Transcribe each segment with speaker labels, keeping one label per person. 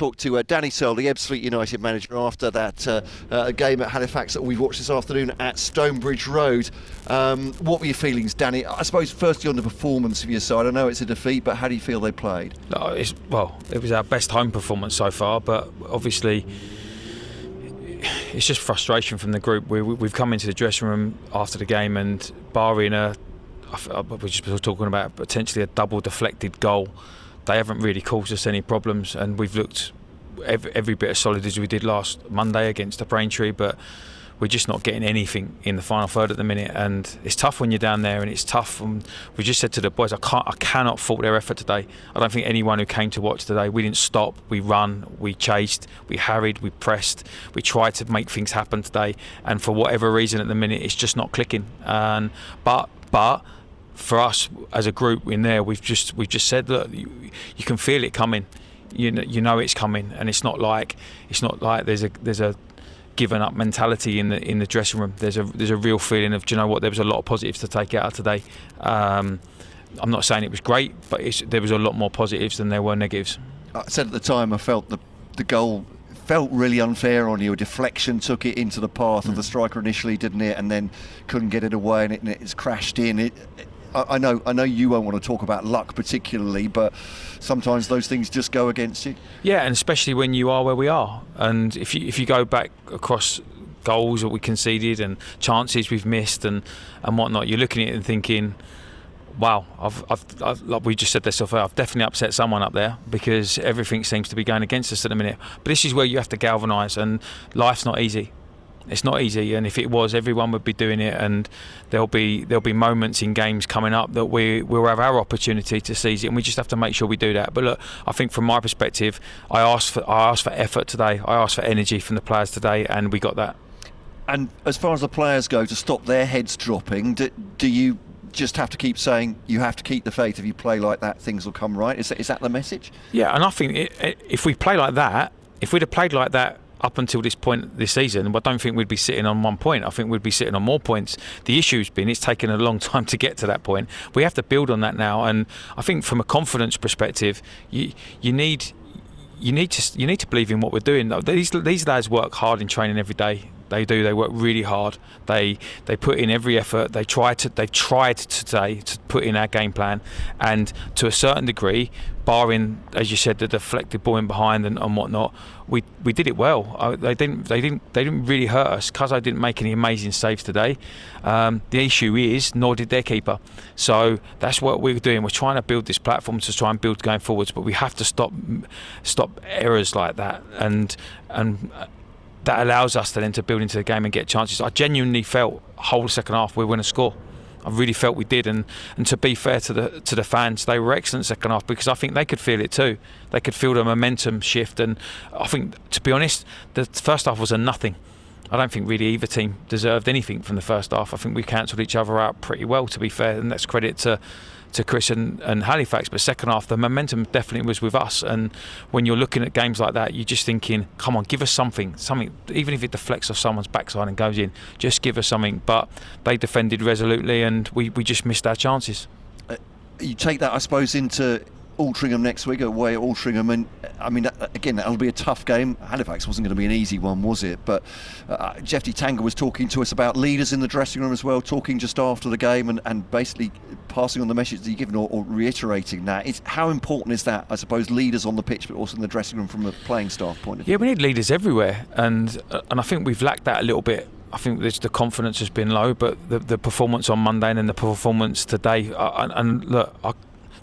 Speaker 1: talk to Danny Searle, the Ebbsfleet United manager, after that game at Halifax that we've watched this afternoon at Stonebridge Road. What were your feelings, Danny? I suppose firstly on the performance of your side. I know it's a defeat, but how do you feel they played?
Speaker 2: It was our best home performance so far, but obviously it's just frustration from the group. We've come into the dressing room after the game, and barring we're just talking about potentially a double deflected goal, they haven't really caused us any problems, and we've looked every bit as solid as we did last Monday against the Braintree, but we're just not getting anything in the final third at the minute, and it's tough when you're down there, and it's tough. And we just said to the boys, I cannot fault their effort today. I don't think anyone who came to watch today, we didn't stop, we run, we chased, we harried, we pressed, we tried to make things happen today, and for whatever reason at the minute it's just not clicking. But for us as a group in there, we've just said, look, you can feel it coming. You know it's coming, and it's not like there's a given up mentality in the dressing room. There's a real feeling of, do you know what, there was a lot of positives to take out of today. I'm not saying it was great, but there was a lot more positives than there were negatives.
Speaker 1: I said at the time I felt the goal felt really unfair on you. A deflection took it into the path of the striker initially, didn't it, and then couldn't get it away, and it's crashed in. I know you won't want to talk about luck particularly, but sometimes those things just go against you. Yeah,
Speaker 2: and especially when you are where we are. And if you go back across goals that we conceded and chances we've missed and whatnot, you're looking at it and thinking, wow, I've like we just said this off, I've definitely upset someone up there, because everything seems to be going against us at the minute. But this is where you have to galvanise, and life's not easy. It's not easy, and if it was, everyone would be doing it, and there'll be moments in games coming up that we'll have our opportunity to seize it, and we just have to make sure we do that. But look, I think from my perspective, I asked for effort today, I asked for energy from the players today, and we got that.
Speaker 1: And as far as the players go, to stop their heads dropping, do you just have to keep saying you have to keep the faith? If you play like that, things will come right? Is that the message?
Speaker 2: Yeah, and I think if we play like that, if we'd have played like that up until this point this season, I don't think we'd be sitting on 1 point. I think we'd be sitting on more points. The issue's been it's taken a long time to get to that point. We have to build on that now, and I think from a confidence perspective, you need to believe in what we're doing. These lads work hard in training every day. They do. They work really hard. They put in every effort. They tried today to put in our game plan, and to a certain degree, barring, as you said, the deflected ball in behind and whatnot, we did it well. They didn't really hurt us. Cuzzo didn't make any amazing saves today. The issue is, nor did their keeper. So that's what we're doing. We're trying to build this platform to try and build going forwards, but we have to stop errors like that, and that allows us to then to build into the game and get chances. I genuinely felt whole second half we were going to score. I really felt we did, and to be fair to the fans, they were excellent second half, because I think they could feel it too. They could feel the momentum shift, and I think, to be honest, the first half was a nothing. I don't think really either team deserved anything from the first half. I think we cancelled each other out pretty well, to be fair, and that's credit to Chris and Halifax. But second half, the momentum definitely was with us, and when you're looking at games like that, you're just thinking, come on, give us something, even if it deflects off someone's backside and goes in, just give us something. But they defended resolutely, and we just missed our chances.
Speaker 1: You take that, I suppose, into Altrincham next week, away at Altrincham, and I mean, again, that'll be a tough game. Halifax wasn't going to be an easy one, was it? But Jeffy Tanga was talking to us about leaders in the dressing room as well, talking just after the game, and basically passing on the message that you've given, or reiterating that. How important is that, I suppose, leaders on the pitch, but also in the dressing room from a playing staff point of view?
Speaker 2: Yeah, we need leaders everywhere, and I think we've lacked that a little bit. I think the confidence has been low, but the performance on Monday and then the performance today, and look,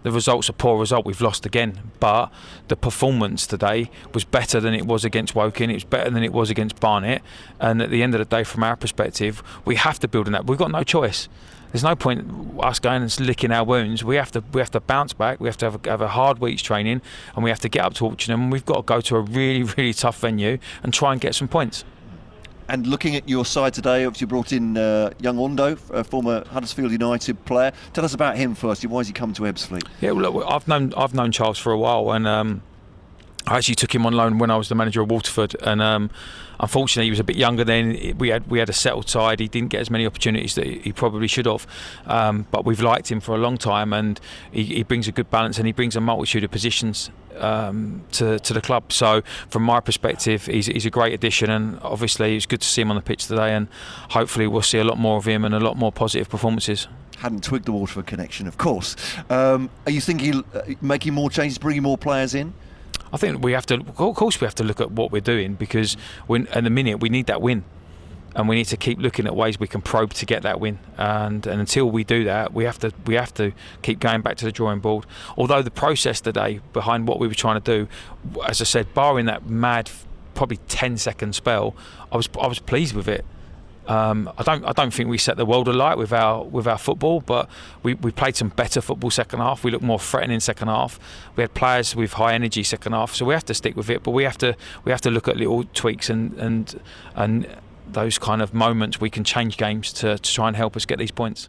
Speaker 2: the result's a poor result. We've lost again, but the performance today was better than it was against Woking. It was better than it was against Barnet. And at the end of the day, from our perspective, we have to build on that. We've got no choice. There's no point us going and licking our wounds. We have to bounce back. We have to have a hard week's training, and we have to get up to Altrincham. And we've got to go to a really, really tough venue and try and get some points.
Speaker 1: And looking at your side today, obviously you brought in young Ondo, a former Huddersfield United player. Tell us about him first. Why has he come to Ebbsfleet?
Speaker 2: Yeah, well, look, I've known Charles for a while, and I actually took him on loan when I was the manager of Waterford, and unfortunately he was a bit younger then. We had a settled side. He didn't get as many opportunities that he probably should have, but we've liked him for a long time, and he brings a good balance, and he brings a multitude of positions to the club. So from my perspective, he's a great addition, and obviously it's good to see him on the pitch today, and hopefully we'll see a lot more of him and a lot more positive performances.
Speaker 1: Hadn't twigged the Waterford connection, of course. Are you thinking making more changes, bringing more players in?
Speaker 2: I think we have to. Of course, we have to look at what we're doing, because at the minute we need that win, and we need to keep looking at ways we can probe to get that win. And until we do that, we have to keep going back to the drawing board. Although the process today behind what we were trying to do, as I said, barring that mad, probably 10-second spell, I was pleased with it. I don't think we set the world alight with our football, but we played some better football second half. We looked more threatening second half. We had players with high energy second half, so we have to stick with it. But we have to look at little tweaks and those kind of moments we can change games to try and help us get these points.